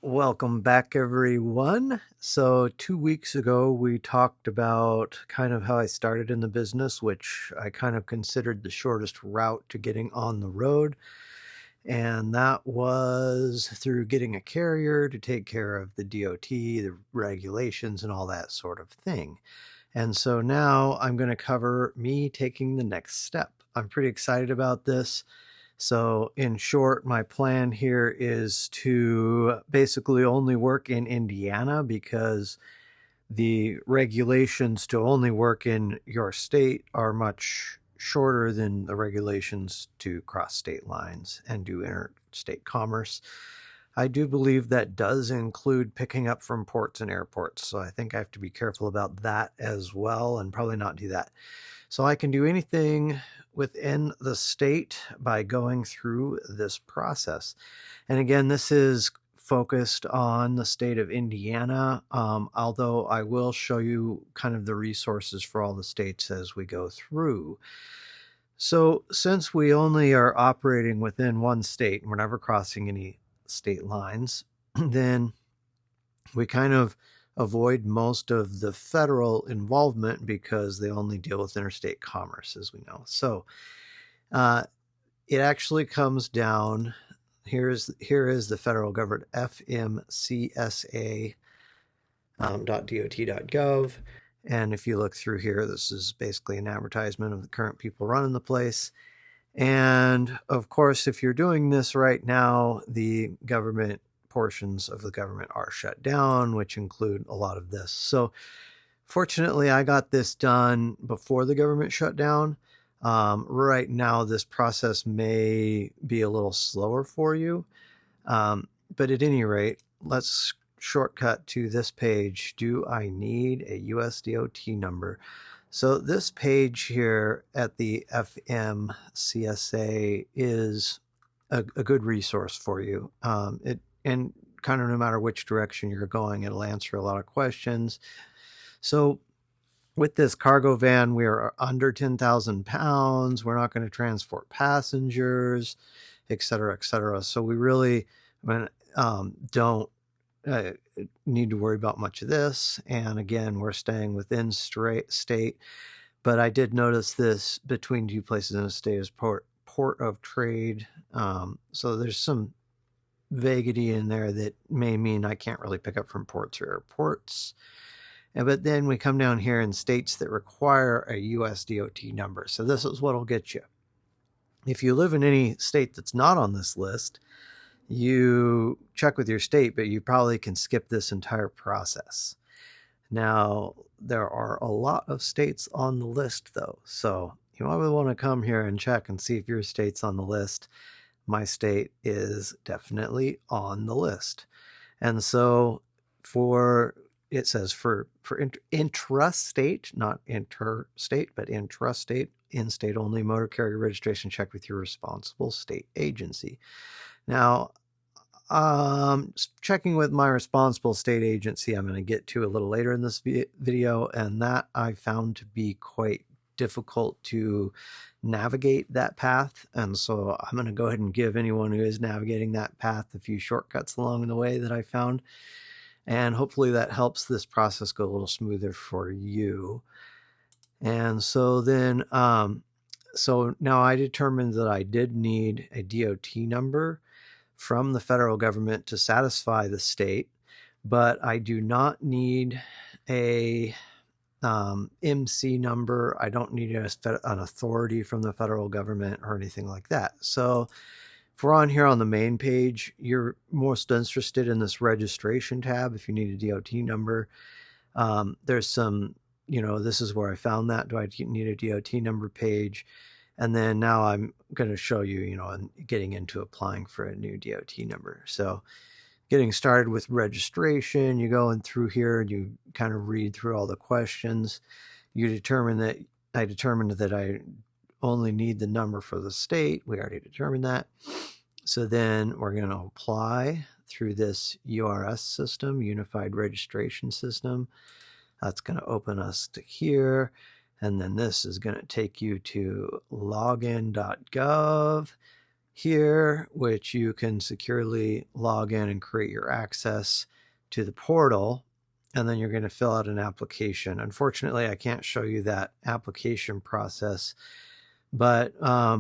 Welcome back, everyone. So, 2 weeks ago, we talked about kind of how I started in the business, which I kind of considered the shortest route to getting on the road. And that was through getting a carrier to take care of the DOT, the regulations, and all that sort of thing. And so now I'm going to cover me taking the next step. I'm pretty excited about this. So, in short, my plan here is to basically only work in Indiana because the regulations to only work in your state are much shorter than the regulations to cross state lines and do interstate commerce. I do believe that does include picking up from ports and airports. So, I think I have to be careful about that as well and probably not do that. So, I can do anything within the state by going through this process. And again, this is focused on the state of Indiana, although I will show you kind of the resources for all the states as we go through. So, since we only are operating within one state and we're never crossing any state lines, then we kind of avoid most of the federal involvement because they only deal with interstate commerce, as we know. So, it actually comes down. Here is the federal government, fmcsa.dot.gov. And if you look through here, this is basically an advertisement of the current people running the place. And of course, if you're doing this right now, the government portions of the government are shut down, which include a lot of this. So fortunately, I got this done before the government shut down. Right now, this process may be a little slower for you. But at any rate, let's shortcut to this page. Do I need a USDOT number? So this page here at the FMCSA is a good resource for you. And kind of no matter which direction you're going, it'll answer a lot of questions. So with this cargo van, we are under 10,000 pounds. We're not going to transport passengers, et cetera, et cetera. So we really don't need to worry about much of this. And again, we're staying within state. But I did notice this between two places in the state is port of trade. So there's some vaguity in there that may mean I can't really pick up from ports or airports. But then we come down here in states that require a USDOT number. So this is what will get you. If you live in any state that's not on this list, you check with your state, but you probably can skip this entire process. Now, there are a lot of states on the list, though. So you might want to come here and check and see if your state's on the list. My state is definitely on the list. And so it says for intrastate, not interstate, but intrastate, in-state only motor carrier registration, check with your responsible state agency. Now, checking with my responsible state agency, I'm going to get to a little later in this video, and that I found to be quite difficult to navigate that path. And so I'm going to go ahead and give anyone who is navigating that path a few shortcuts along the way that I found. And hopefully that helps this process go a little smoother for you. And so then, so now I determined that I did need a DOT number from the federal government to satisfy the state, but I do not need a MC number. I don't need an authority from the federal government or anything like that. So if we're on here on the main page, you're most interested in this registration tab. If you need a DOT number, there's some, this is where I found that. Do I need a DOT number page? And then now I'm going to show you, and getting into applying for a new DOT number. So getting started with registration, you go in through here and you kind of read through all the questions. I determined that I only need the number for the state. We already determined that. So then we're going to apply through this URS system, Unified Registration System. That's going to open us to here. And then this is going to take you to login.gov. here, which you can securely log in and create your access to the portal. And then you're going to fill out an application. Unfortunately, I can't show you that application process, but I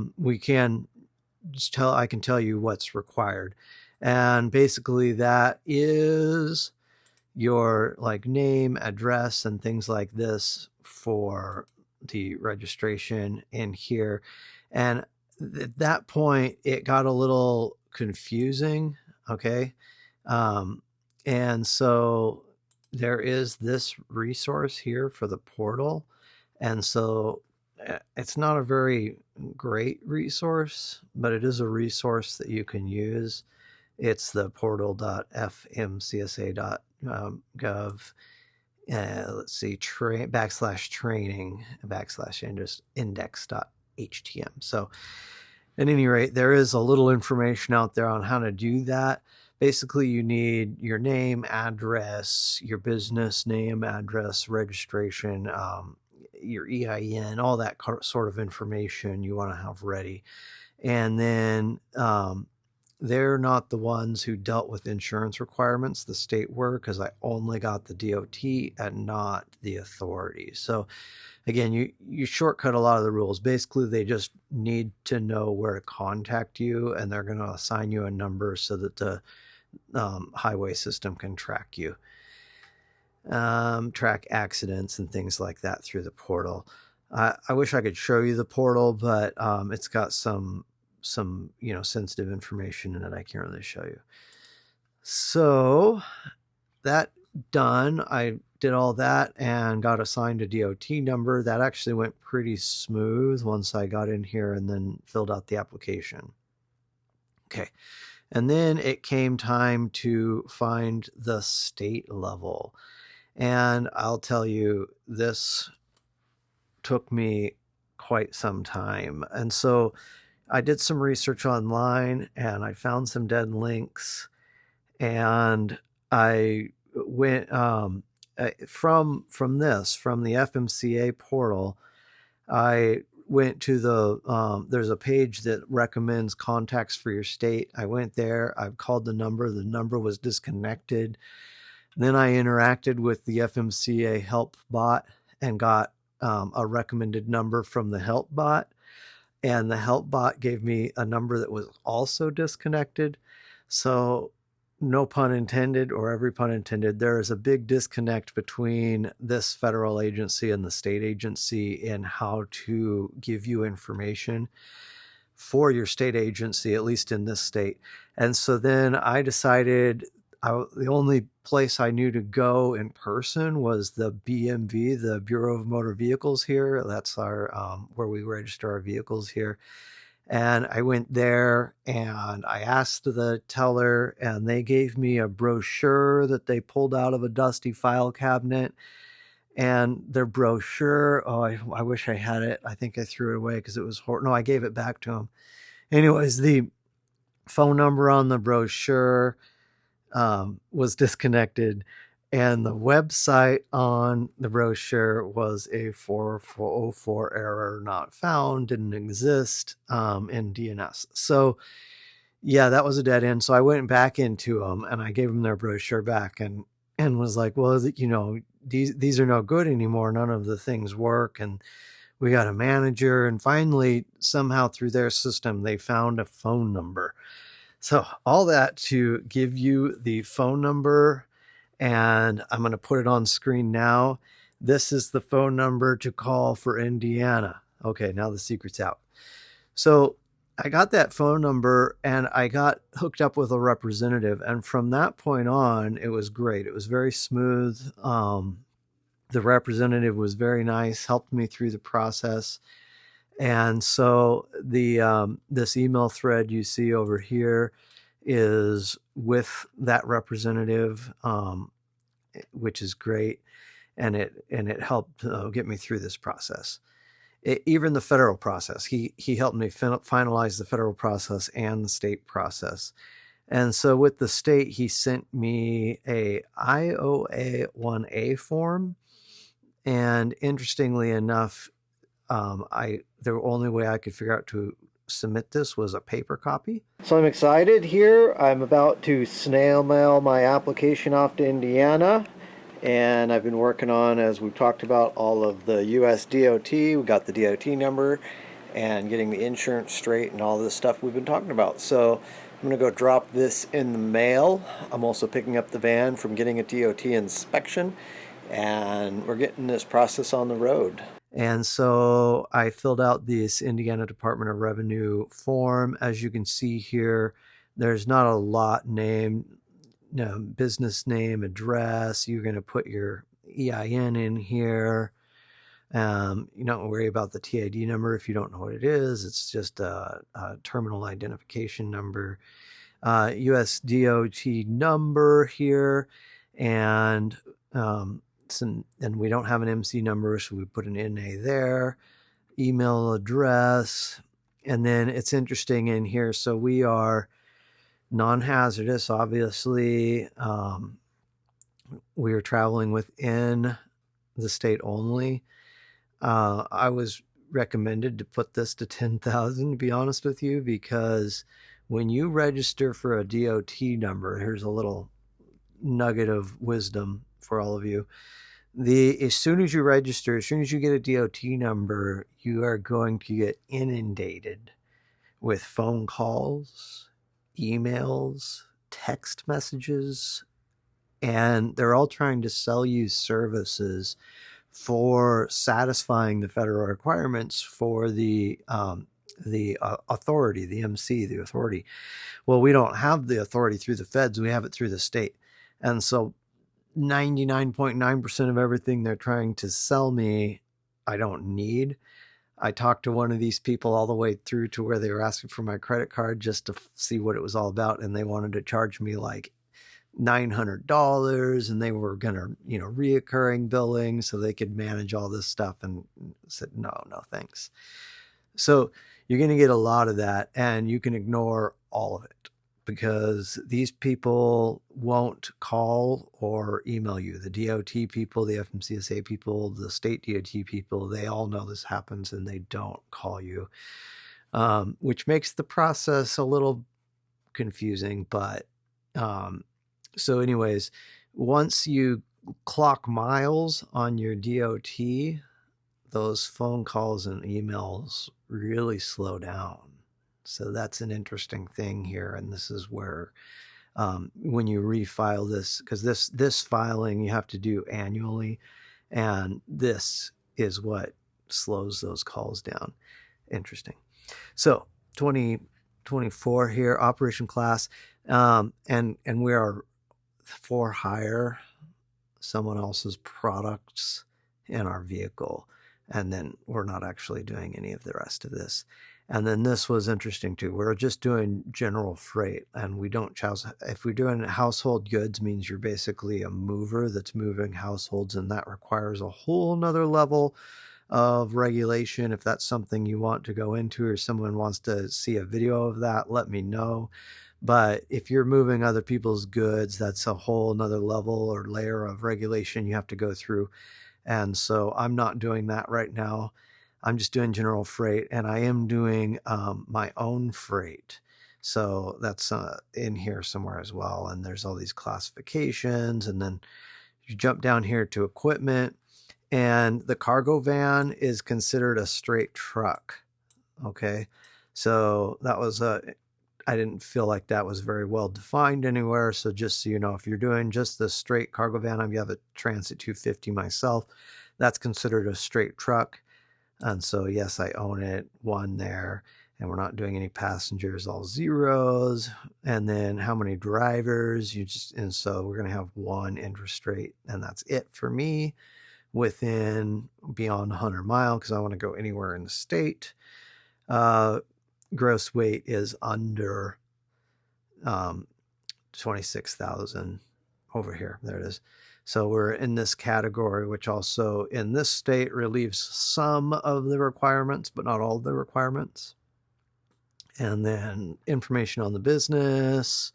can tell you what's required. And basically that is your like name, address, and things like this for the registration in here. And at that point, it got a little confusing. Okay. And so there is this resource here for the portal. And so it's not a very great resource, but it is a resource that you can use. It's the portal.fmcsa.gov. Let's see, /training /index.htm. So at any rate, there is a little information out there on how to do that. Basically, you need your name, address, your business name, address, registration, your EIN, all that sort of information you want to have ready. And then they're not the ones who dealt with insurance requirements. The state were, because I only got the DOT and not the authority. So again, you shortcut a lot of the rules. Basically, they just need to know where to contact you, and they're going to assign you a number so that the highway system can track you, track accidents and things like that through the portal. I wish I could show you the portal, but it's got some sensitive information in it I can't really show you. So that done, I did all that and got assigned a DOT number. That actually went pretty smooth once I got in here and then filled out the application. Okay. And then it came time to find the state level. And I'll tell you, this took me quite some time. And so I did some research online and I found some dead links, and I went from the FMCA portal, I went to there's a page that recommends contacts for your state. I went there, I called the number was disconnected. Then I interacted with the FMCA help bot and got a recommended number from the help bot. And the help bot gave me a number that was also disconnected. So no pun intended, or every pun intended, there is a big disconnect between this federal agency and the state agency in how to give you information for your state agency, at least in this state. And so then I decided the only place I knew to go in person was the BMV, the Bureau of Motor Vehicles here. That's our where we register our vehicles here. And I went there and I asked the teller, and they gave me a brochure that they pulled out of a dusty file cabinet. And their brochure, I wish I had it. I think I threw it away because it was horrible. No, I gave it back to them. Anyways, the phone number on the brochure was disconnected, and the website on the brochure was a 4404 error, not found, didn't exist in DNS. So yeah, that was a dead end. So I went back into them and I gave them their brochure back and was like, well, these are no good anymore. None of the things work. And we got a manager, and finally somehow through their system, they found a phone number. So all that to give you the phone number, and I'm going to put it on screen now. This is the phone number to call for Indiana. Okay, now the secret's out. So I got that phone number and I got hooked up with a representative. And from that point on, it was great. It was very smooth. The representative was very nice, helped me through the process. And so this email thread you see over here is with that representative, which is great, and it helped get me through this process. Even the federal process, he helped me finalize the federal process and the state process. And so with the state, he sent me a IOA 1A form, and interestingly enough, the only way I could figure out to submit this was a paper copy. So I'm excited here. I'm about to snail mail my application off to Indiana. And I've been working on, as we've talked about, all of the US DOT. We got the DOT number and getting the insurance straight and all this stuff we've been talking about. So I'm going to go drop this in the mail. I'm also picking up the van from getting a DOT inspection, and we're getting this process on the road. And so I filled out this Indiana Department of Revenue form. As you can see here, there's not a lot named. Business name, address. You're going to put your EIN in here. You don't worry about the TID number if you don't know what it is. It's just a terminal identification number. US DOT number here, and we don't have an MC number, so we put an NA there. Email address, and then it's interesting in here. So we are non-hazardous, obviously. We are traveling within the state only. I was recommended to put this to 10,000, to be honest with you, because when you register for a DOT number, here's a little nugget of wisdom for all of you. As soon as you register, as soon as you get a DOT number, you are going to get inundated with phone calls, emails, text messages, and they're all trying to sell you services for satisfying the federal requirements for the authority, the MC, the authority. Well, we don't have the authority through the feds. We have it through the state. And so 99.9% of everything they're trying to sell me, I don't need. I talked to one of these people all the way through to where they were asking for my credit card just to see what it was all about. And they wanted to charge me like $900, and they were going to, reoccurring billing so they could manage all this stuff. And said, no, thanks. So you're going to get a lot of that, and you can ignore all of it because these people won't call or email you. The DOT people, the FMCSA people, the state DOT people, they all know this happens and they don't call you, which makes the process a little confusing. But so anyways, once you clock miles on your DOT, those phone calls and emails really slow down. So that's an interesting thing here. And this is where when you refile this, because this filing you have to do annually, and this is what slows those calls down. Interesting. So 2024 here, operation class, and we are for hire someone else's products in our vehicle. And then we're not actually doing any of the rest of this. And then this was interesting too. We're just doing general freight, and we don't if we're doing household goods, means you're basically a mover that's moving households, and that requires a whole nother level of regulation. If that's something you want to go into, or someone wants to see a video of that, let me know. But if you're moving other people's goods, that's a whole nother level or layer of regulation you have to go through. And so I'm not doing that right now. I'm just doing general freight, and I am doing my own freight. So that's in here somewhere as well. And there's all these classifications, and then you jump down here to equipment, and the cargo van is considered a straight truck. Okay. So that was I didn't feel like that was very well defined anywhere. So just so you know, if you're doing just the straight cargo van, I have a Transit 250 myself, that's considered a straight truck. And so, yes, I own it, one there, and we're not doing any passengers, all zeros. And then how many drivers and so we're going to have one Intrastate, and that's it for me beyond 100 mile, because I want to go anywhere in the state. Gross weight is under 26,000 over here. There it is. So we're in this category, which also in this state relieves some of the requirements, but not all of the requirements. And then information on the business.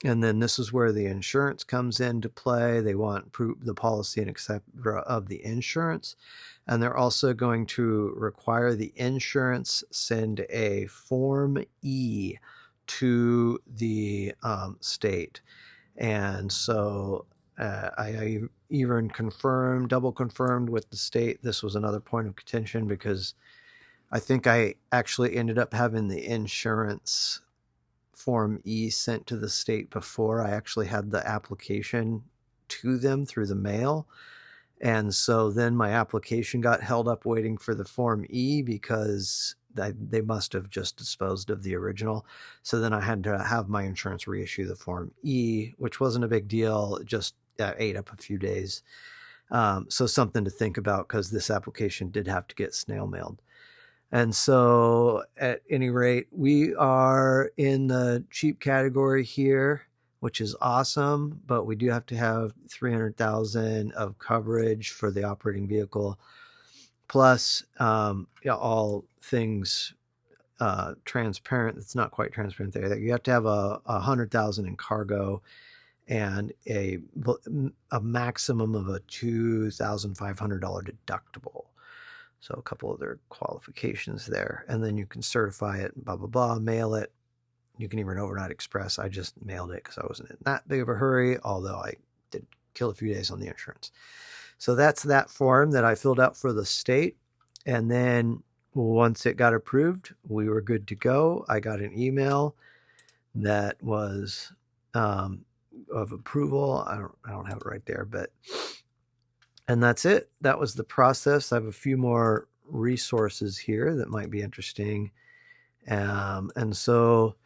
And then this is where the insurance comes into play. They want proof, the policy and etc. of the insurance. And they're also going to require the insurance send a Form E to the state. And so I even double confirmed with the state. This was another point of contention because I think I actually ended up having the insurance Form E sent to the state before I actually had the application to them through the mail. And so then my application got held up waiting for the Form E because they must have just disposed of the original. So then I had to have my insurance reissue the Form E, which wasn't a big deal. It just ate up a few days. So something to think about because this application did have to get snail mailed. And so at any rate, we are in the cheap category here, which is awesome, but we do have to have 300,000 of coverage for the operating vehicle, plus all things transparent. It's not quite transparent there. You have to have 100,000 in cargo and a maximum of a $2,500 deductible. So a couple other qualifications there. And then you can certify it, blah, blah, blah, mail it. You can even overnight express. I just mailed it because I wasn't in that big of a hurry, although I did kill a few days on the insurance. So that's that form that I filled out for the state. And then once it got approved, we were good to go. I got an email that was of approval. I don't have it right there, but... And that's it. That was the process. I have a few more resources here that might be interesting. And so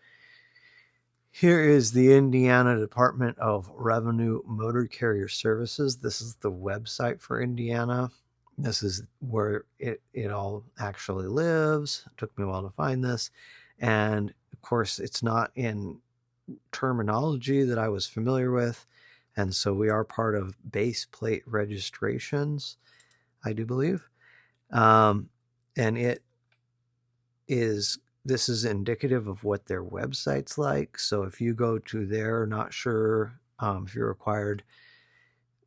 here is the Indiana Department of Revenue Motor Carrier Services. This is the website for Indiana. This is where it all actually lives. It took me a while to find this. And of course, it's not in terminology that I was familiar with. And so we are part of base plate registrations, I do believe. And this is indicative of what their website's like. So if you go to their, not sure if you're required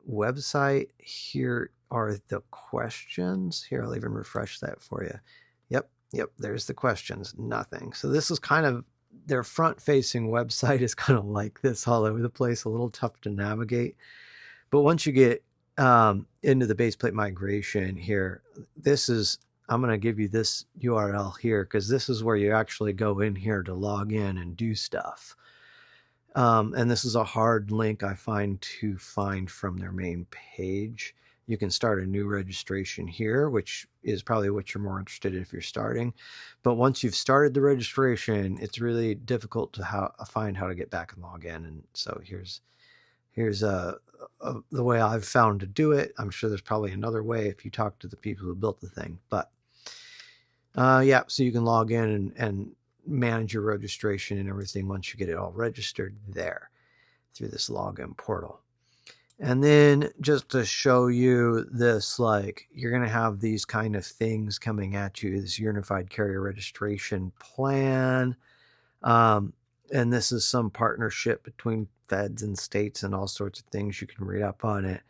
website, here are the questions. Here, I'll even refresh that for you. Yep, there's the questions, nothing. So this is kind of, their front-facing website is kind of like this all over the place, a little tough to navigate. But once you get into the base plate migration here, I'm going to give you this URL here because this is where you actually go in here to log in and do stuff. And this is a hard link I find from their main page. You can start a new registration here, which is probably what you're more interested in if you're starting. But once you've started the registration, it's really difficult to find how to get back and log in. And so here's the way I've found to do it. I'm sure there's probably another way if you talk to the people who built the thing. But yeah, so you can log in and manage your registration and everything once you get it all registered there through this login portal. And then just to show you this, like you're going to have these kind of things coming at you, this Unified Carrier Registration Plan. And this is some partnership between feds and states and all sorts of things. You can read up on it.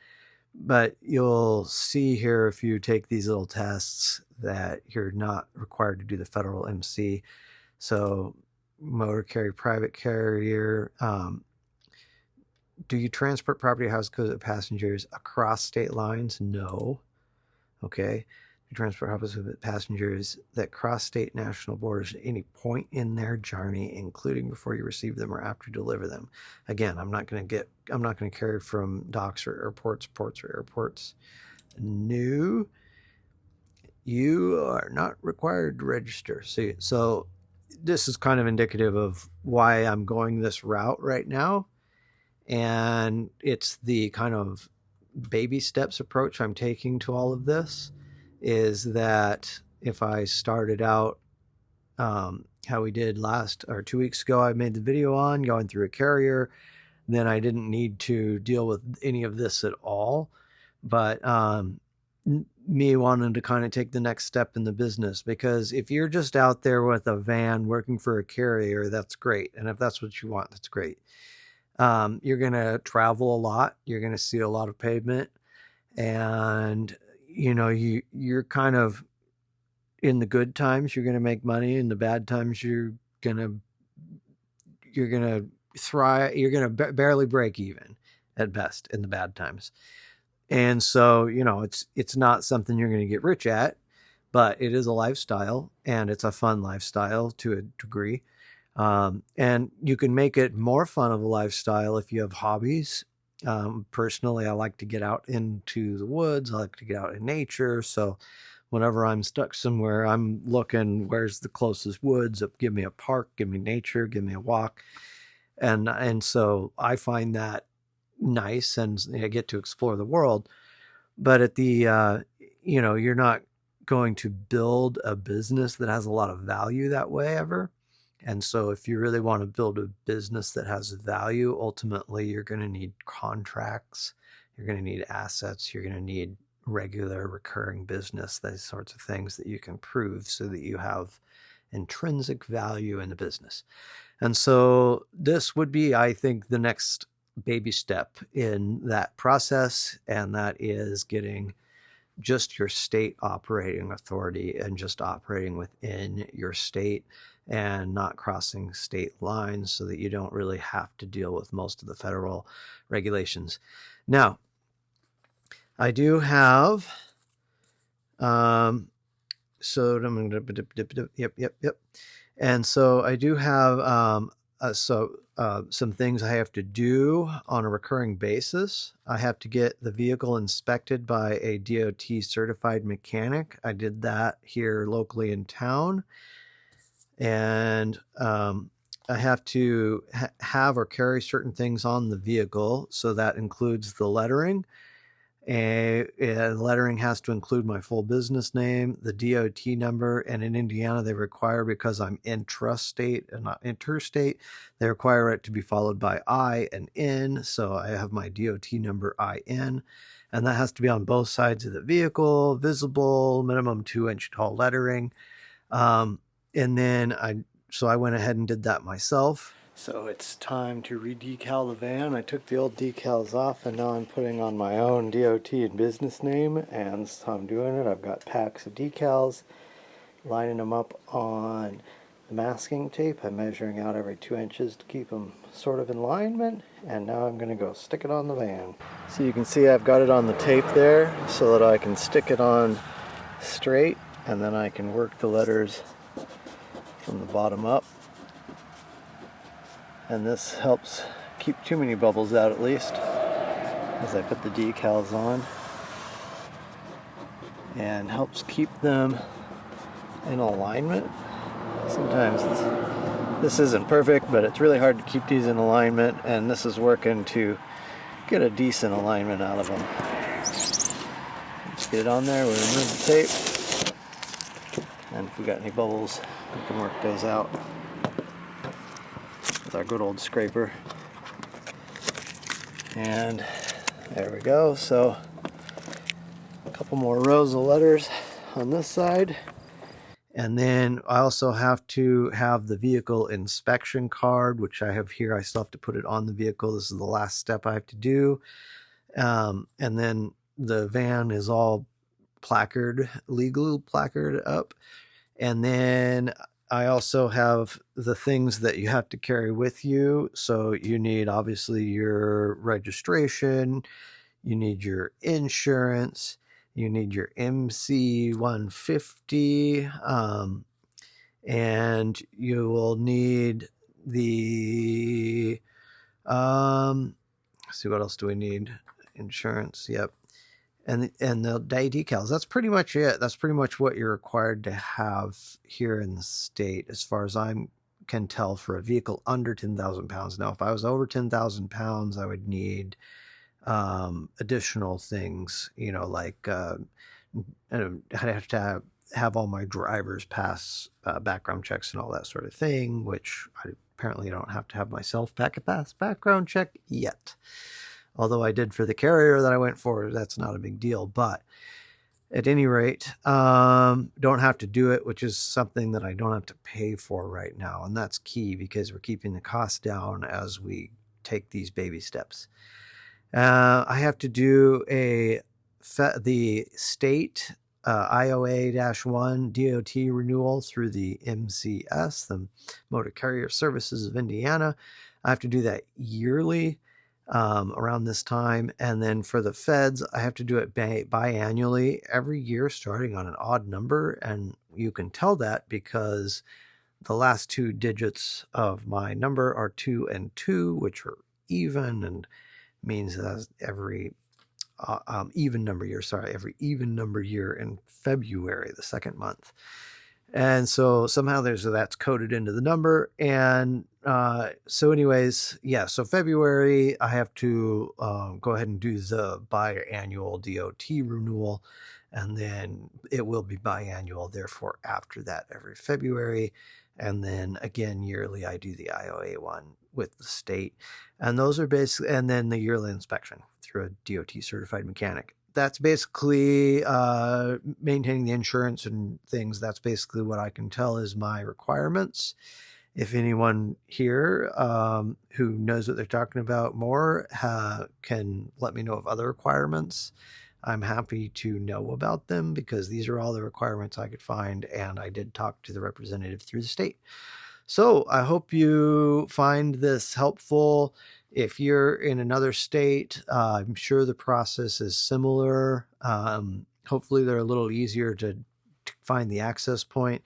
But you'll see here if you take these little tests that you're not required to do the federal MC. So motor carrier, private carrier, do you transport property, house, goods, passengers across state lines? No. Okay. Do you transport houses with passengers that cross state national borders at any point in their journey, including before you receive them or after you deliver them? Again, I'm not going to carry from docks or airports, ports or airports. No. You are not required to register. So this is kind of indicative of why I'm going this route right now. And it's the kind of baby steps approach I'm taking to all of this, is that if I started out how we did 2 weeks ago, I made the video on going through a carrier, then I didn't need to deal with any of this at all. But me wanting to kind of take the next step in the business, because if you're just out there with a van working for a carrier, that's great. And if that's what you want, that's great. You're going to travel a lot. You're going to see a lot of pavement, and you're kind of, in the good times you're going to make money. In the bad times gonna you're going to thrive. You're going to barely break even at best in the bad times. And so, it's not something you're going to get rich at, but it is a lifestyle, and it's a fun lifestyle to a degree. And you can make it more fun of a lifestyle if you have hobbies. Personally, I like to get out into the woods. I like to get out in nature. So whenever I'm stuck somewhere, I'm looking, where's the closest woods? Give me a park, give me nature, give me a walk. And so I find that nice, and I get to explore the world. But you're not going to build a business that has a lot of value that way ever. And so if you really want to build a business that has value, ultimately you're going to need contracts, you're going to need assets, you're going to need regular recurring business, those sorts of things that you can prove so that you have intrinsic value in the business. And so this would be, I think, the next baby step in that process, and that is getting just your state operating authority and just operating within your state and not crossing state lines, so that you don't really have to deal with most of the federal regulations. Now, I do have, so I'm going to, yep. And so I do have, some things I have to do on a recurring basis. I have to get the vehicle inspected by a DOT certified mechanic. I did that here locally in town. And I have to have or carry certain things on the vehicle. So that includes the lettering. The lettering has to include my full business name, the DOT number, and in Indiana they require, because I'm intrastate and not interstate, they require it to be followed by I and N. So I have my DOT number IN, and that has to be on both sides of the vehicle, visible, minimum 2-inch tall lettering. And then I went ahead and did that myself. So it's time to re-decal the van. I took the old decals off, and now I'm putting on my own DOT and business name, and so I'm doing it. I've got packs of decals, lining them up on the masking tape. I'm measuring out every 2 inches to keep them sort of in alignment, and now I'm going to go stick it on the van. So you can see I've got it on the tape there so that I can stick it on straight, and then I can work the letters from the bottom up. And this helps keep too many bubbles out, at least, as I put the decals on, and helps keep them in alignment. Sometimes this isn't perfect, but it's really hard to keep these in alignment, and this is working to get a decent alignment out of them. Let's get it on there. We'll remove the tape, and if we got any bubbles, we can work those out with our good old scraper. And there we go. So a couple more rows of letters on this side. And then I also have to have the vehicle inspection card, which I have here. I still have to put it on the vehicle. This is the last step I have to do. And then the van is all legal placard up. And then I also have the things that you have to carry with you. So you need, obviously, your registration, you need your insurance, you need your MC 150, and you will need the, let's see, what else do we need? Insurance, yep. And the day decals. That's pretty much it. That's pretty much what you're required to have here in the state, as far as I can tell, for a vehicle under 10,000 pounds. Now, if I was over 10,000 pounds, I would need additional things, like I'd have to have all my drivers pass background checks and all that sort of thing, which I apparently don't have to have myself pass background check yet. Although I did for the carrier that I went for, that's not a big deal. But at any rate, don't have to do it, which is something that I don't have to pay for right now. And that's key, because we're keeping the cost down as we take these baby steps. I have to do the state IOA-1 DOT renewal through the MCS, the Motor Carrier Services of Indiana. I have to do that yearly around this time. And then for the feds, I have to do it biannually every year, starting on an odd number. And you can tell that because the last two digits of my number are 2 and 2, which are even, and means that every even number year in February, the second month. And so somehow that's coded into the number. And so anyways, yeah, so February, I have to go ahead and do the biannual DOT renewal. And then it will be biannual, therefore, after that, every February. And then again, yearly, I do the IOA one with the state. And those are basically, and then the yearly inspection through a DOT certified mechanic. That's basically maintaining the insurance and things. That's basically what I can tell is my requirements. If anyone here who knows what they're talking about more can let me know of other requirements, I'm happy to know about them because these are all the requirements I could find, and I did talk to the representative through the state. So I hope you find this helpful. If you're in another state, I'm sure the process is similar. Hopefully they're a little easier to find the access point.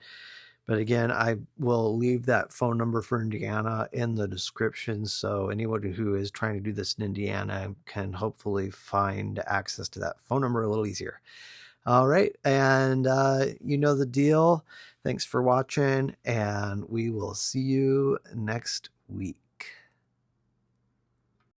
But again, I will leave that phone number for Indiana in the description, so anyone who is trying to do this in Indiana can hopefully find access to that phone number a little easier. All right, and you know the deal. Thanks for watching, and we will see you next week.